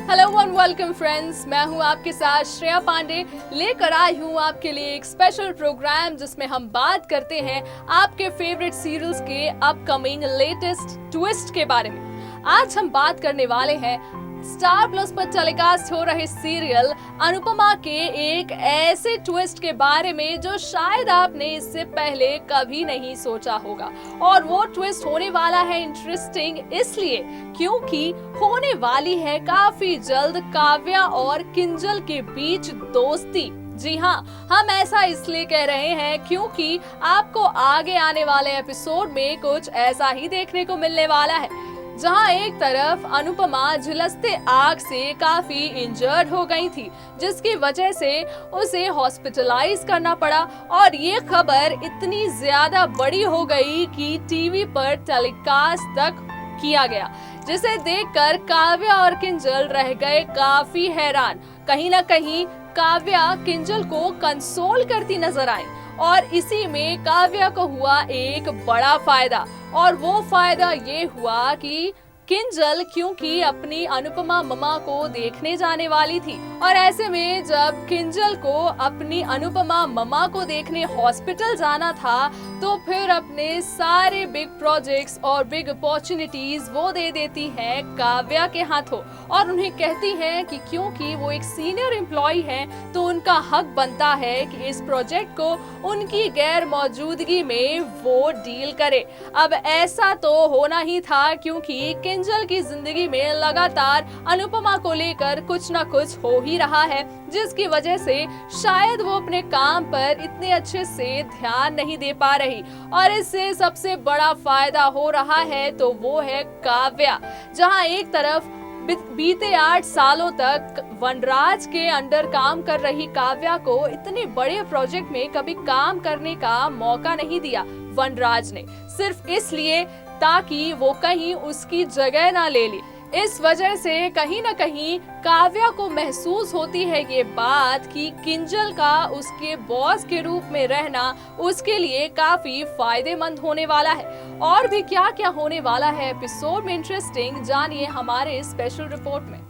Hello and welcome friends, मैं हूं आपके साथ श्रेया पांडे। लेकर आई हूं आपके लिए एक स्पेशल प्रोग्राम जिसमें हम बात करते हैं आपके फेवरेट सीरियल्स के अपकमिंग लेटेस्ट ट्विस्ट के बारे में। आज हम बात करने वाले हैं स्टार प्लस पर टेलीकास्ट हो रहे सीरियल अनुपमा के एक ऐसे ट्विस्ट के बारे में जो शायद आपने इससे पहले कभी नहीं सोचा होगा। और वो ट्विस्ट होने वाला है इंटरेस्टिंग इसलिए क्योंकि होने वाली है काफी जल्द काव्या और किंजल के बीच दोस्ती। जी हाँ, हम ऐसा इसलिए कह रहे हैं क्योंकि आपको आगे आने वाले एपिसोड में कुछ ऐसा ही देखने को मिलने वाला है, जहां एक तरफ अनुपमा झुलसते आग से काफी इंजर्ड हो गई थी, जिसकी वजह से उसे हॉस्पिटलाइज करना पड़ा। और ये खबर इतनी ज्यादा बड़ी हो गई कि टीवी पर टेलीकास्ट तक किया गया, जिसे देखकर काव्या और किंजल रह गए काफी हैरान। कहीं ना कहीं काव्या किंजल को कंसोल करती नजर आई और इसी में काव्या को हुआ एक बड़ा फायदा। और वो फायदा ये हुआ कि किंजल क्योंकि अपनी अनुपमा ममा को देखने जाने वाली थी, और ऐसे में जब किंजल को अपनी अनुपमा ममा को देखने हॉस्पिटल जाना था तो फिर अपने सारे बिग प्रोजेक्ट्स और बिग अपॉर्चुनिटीज वो दे देती है काव्या के हाथों, और उन्हें कहती है कि क्योंकि वो एक सीनियर एम्प्लॉय है तो उनका हक बनता है कि इस प्रोजेक्ट को उनकी गैर मौजूदगी में वो डील करे। अब ऐसा तो होना ही था क्योंकि किंजल की जिंदगी में लगातार अनुपमा को लेकर कुछ ना कुछ हो ही रहा है, जिसकी वजह से शायद वो अपने काम पर इतने अच्छे से ध्यान नहीं दे पा रही। और इससे सबसे बड़ा फायदा हो रहा है तो वो है काव्या, जहां एक तरफ बीते 8 सालों तक वनराज के अंडर काम कर रही काव्या को इतने बड़े प्रोजेक्ट में कभी काम करने का मौका नहीं दिया वनराज ने, सिर्फ इसलिए ताकि वो कहीं उसकी जगह ना ले ली। इस वजह से कहीं ना कहीं काव्या को महसूस होती है ये बात कि किंजल का उसके बॉस के रूप में रहना उसके लिए काफी फायदेमंद होने वाला है। और भी क्या क्या होने वाला है एपिसोड में इंटरेस्टिंग, जानिए हमारे स्पेशल रिपोर्ट में।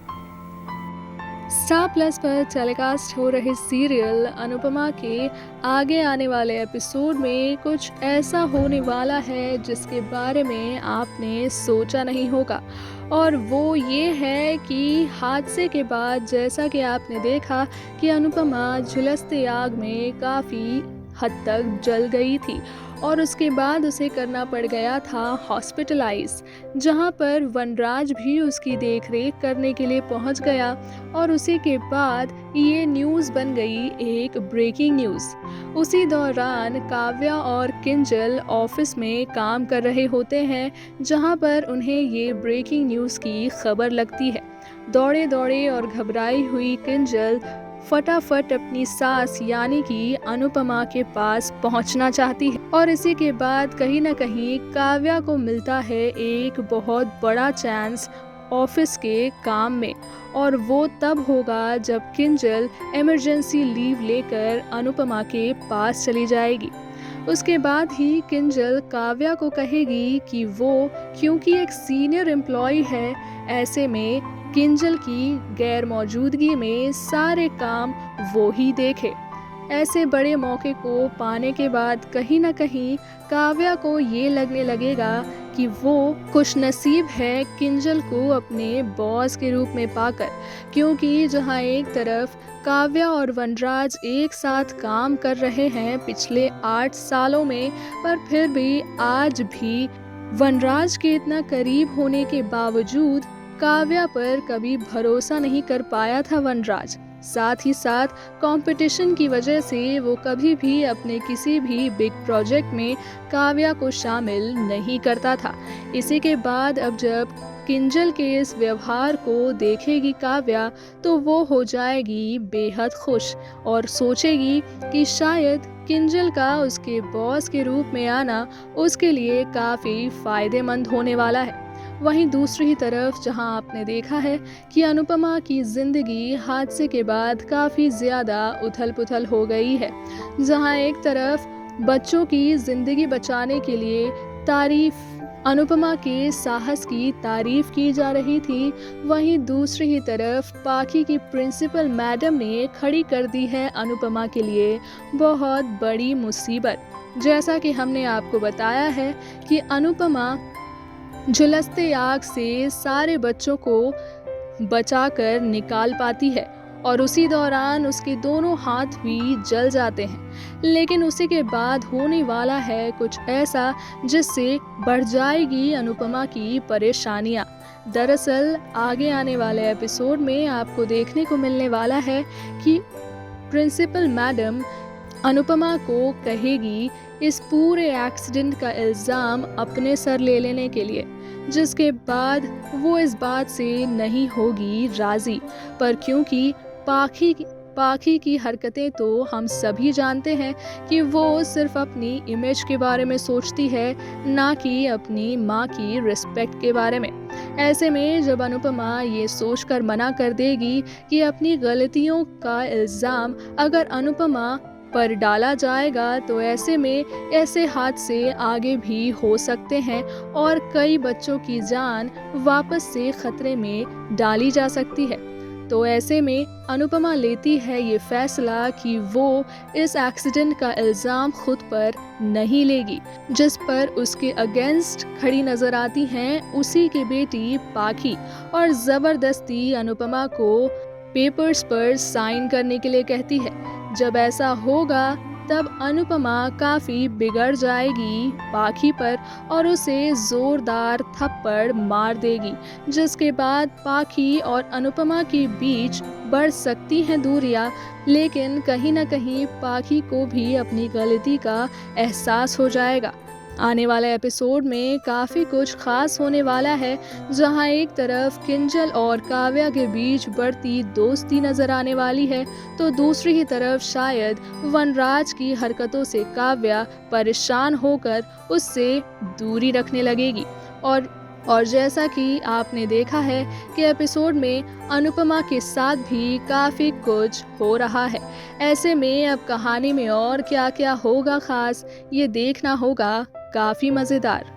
स्टार प्लस पर टेलीकास्ट हो रहे सीरियल अनुपमा के आगे आने वाले एपिसोड में कुछ ऐसा होने वाला है जिसके बारे में आपने सोचा नहीं होगा, और वो ये है कि हादसे के बाद जैसा कि आपने देखा कि अनुपमा झुलसते आग में काफ़ी हद तक जल गई थी और उसके बाद उसे करना पड़ गया था हॉस्पिटलाइज, जहां पर वनराज भी उसकी देखरेख करने के लिए पहुंच गया। और उसी के बाद ये न्यूज़ बन गई एक ब्रेकिंग न्यूज़। उसी दौरान काव्या और किंजल ऑफिस में काम कर रहे होते हैं, जहां पर उन्हें ये ब्रेकिंग न्यूज़ की खबर लगती है। दौड़े दौड़े और घबराई हुई किंजल फटाफट अपनी सास यानी कि अनुपमा के पास पहुंचना चाहती है, और इसी के बाद कहीं ना कहीं काव्या को मिलता है एक बहुत बड़ा चांस ऑफिस के काम में। और वो तब होगा जब किंजल इमरजेंसी लीव लेकर अनुपमा के पास चली जाएगी। उसके बाद ही किंजल काव्या को कहेगी कि वो क्योंकि एक सीनियर एम्प्लॉय है, ऐसे में किंजल की गैर मौजूदगी में सारे काम वो ही देखे। ऐसे बड़े मौके को पाने के बाद कहीं ना कहीं काव्या को ये लगने लगेगा कि वो खुशनसीब है किंजल को अपने बॉस के रूप में पाकर, क्योंकि जहाँ एक तरफ काव्या और वनराज एक साथ काम कर रहे हैं पिछले 8 सालों में, पर फिर भी आज भी वनराज के इतना करीब होने के बावजूद काव्या पर कभी भरोसा नहीं कर पाया था वनराज। साथ ही साथ कंपटीशन की वजह से वो कभी भी अपने किसी भी बिग प्रोजेक्ट में काव्या को शामिल नहीं करता था। इसी के बाद अब जब किंजल के इस व्यवहार को देखेगी काव्या तो वो हो जाएगी बेहद खुश और सोचेगी कि शायद किंजल का उसके बॉस के रूप में आना उसके लिए काफ़ी फायदेमंद होने वाला है। वहीं दूसरी तरफ जहां आपने देखा है कि अनुपमा की ज़िंदगी हादसे के बाद काफ़ी ज़्यादा उथल पुथल हो गई है, जहां एक तरफ बच्चों की ज़िंदगी बचाने के लिए तारीफ अनुपमा के साहस की तारीफ की जा रही थी, वहीं दूसरी ही तरफ पाखी की प्रिंसिपल मैडम ने खड़ी कर दी है अनुपमा के लिए बहुत बड़ी मुसीबत। जैसा कि हमने आपको बताया है कि अनुपमा झुलसते आग से सारे बच्चों को बचाकर निकाल पाती है और उसी दौरान उसके दोनों हाथ भी जल जाते हैं। लेकिन उसी के बाद होने वाला है कुछ ऐसा जिससे बढ़ जाएगी अनुपमा की परेशानियां। दरअसल आगे आने वाले एपिसोड में आपको देखने को मिलने वाला है कि प्रिंसिपल मैडम अनुपमा को कहेगी इस पूरे एक्सीडेंट का इल्ज़ाम अपने सर ले लेने के लिए, जिसके बाद वो इस बात से नहीं होगी राज़ी। पर क्योंकि पाखी की हरकतें तो हम सभी जानते हैं कि वो सिर्फ अपनी इमेज के बारे में सोचती है, ना कि अपनी माँ की रिस्पेक्ट के बारे में। ऐसे में जब अनुपमा ये सोचकर मना कर देगी कि अपनी गलतियों का इल्ज़ाम अगर अनुपमा पर डाला जाएगा तो ऐसे में ऐसे हादसे आगे भी हो सकते हैं और कई बच्चों की जान वापस से खतरे में डाली जा सकती है। तो ऐसे में अनुपमा लेती है ये फैसला कि वो इस एक्सीडेंट का इल्ज़ाम खुद पर नहीं लेगी। जिस पर उसके अगेंस्ट खड़ी नजर आती हैं उसी की बेटी पाखी और ज़बरदस्ती अनुपमा को पेपर्स पर साइन करने के लिए कहती है। जब ऐसा होगा तब अनुपमा काफ़ी बिगड़ जाएगी पाखी पर और उसे ज़ोरदार थप्पड़ मार देगी, जिसके बाद पाखी और अनुपमा के बीच बढ़ सकती हैं दूरियां। लेकिन कहीं ना कहीं पाखी को भी अपनी गलती का एहसास हो जाएगा। आने वाले एपिसोड में काफ़ी कुछ खास होने वाला है, जहां एक तरफ किंजल और काव्या के बीच बढ़ती दोस्ती नजर आने वाली है तो दूसरी ही तरफ शायद वनराज की हरकतों से काव्या परेशान होकर उससे दूरी रखने लगेगी। और जैसा कि आपने देखा है कि एपिसोड में अनुपमा के साथ भी काफ़ी कुछ हो रहा है। ऐसे में अब कहानी में और क्या क्या होगा खास, ये देखना होगा काफ़ी मज़ेदार।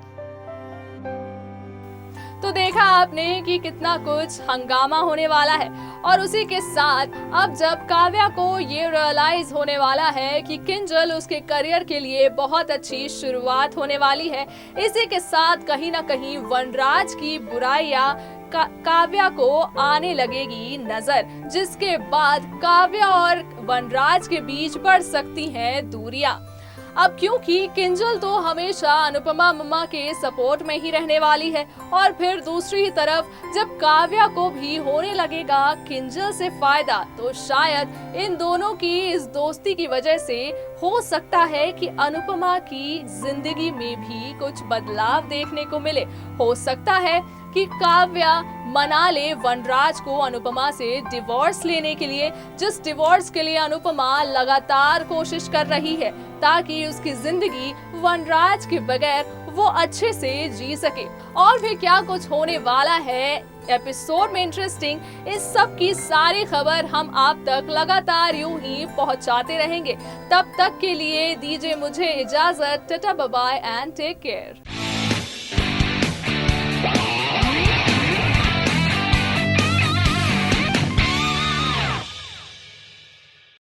तो देखा आपने कि कितना कुछ हंगामा होने वाला है और उसी के साथ अब जब काव्या को ये रियलाइज होने वाला है कि किंजल उसके करियर के लिए बहुत अच्छी शुरुआत होने वाली है, इसी के साथ कहीं ना कहीं वनराज की बुराइयां काव्या को आने लगेगी नजर, जिसके बाद काव्या और वनराज के बीच बढ़ सकती हैं दूरियां। अब क्योंकि किंजल तो हमेशा अनुपमा मम्मा के सपोर्ट में ही रहने वाली है और फिर दूसरी ही तरफ जब काव्या को भी होने लगेगा किंजल से फायदा, तो शायद इन दोनों की इस दोस्ती की वजह से हो सकता है कि अनुपमा की जिंदगी में भी कुछ बदलाव देखने को मिले। हो सकता है कि काव्या मना ले वनराज को अनुपमा से डिवोर्स लेने के लिए, जिस डिवोर्स के लिए अनुपमा लगातार कोशिश कर रही है ताकि उसकी जिंदगी वनराज के बगैर वो अच्छे से जी सके। और भी क्या कुछ होने वाला है एपिसोड में इंटरेस्टिंग, इस सब की सारी खबर हम आप तक लगातार यूं ही पहुंचाते रहेंगे। तब तक के लिए दीजिए मुझे इजाजत। Tata bye bye and take care.